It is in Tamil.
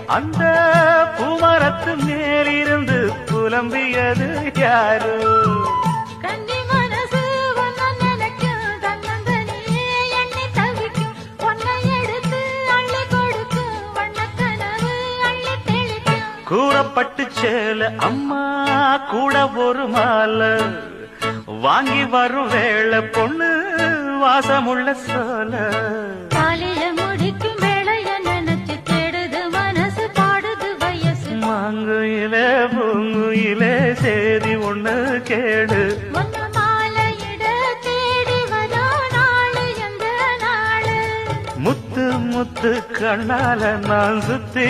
அந்த பூமரத்து மேலிருந்து புலம்பியது யாரு? கன்னி மனசு ஒன்ன நினைக்கும், தன்னந்தனியே எண்ணி தவிக்கும், ஒன்னை எடுத்து அள்ளி கொடுக்கும், வண்ணக்கனவு அள்ளி தெளிக்கும். கூறப்பட்டு சேல அம்மா கூட ஒரு மாலை வாங்கி வரும் வேளை பொண்ணு வாசமுள்ள சோல. காலையில முடிக்கும் வேளைய நினைச்சு தேடுது மனசு, பாடுது வயசு. மாங்குயிலே பூங்குயிலே சேதி ஒண்ணு கேடு, ஒன்ன மாலையிட தேடி வரோ நாளு எந்த நாளு. முத்து முத்து கண்ணால நான் சுத்தி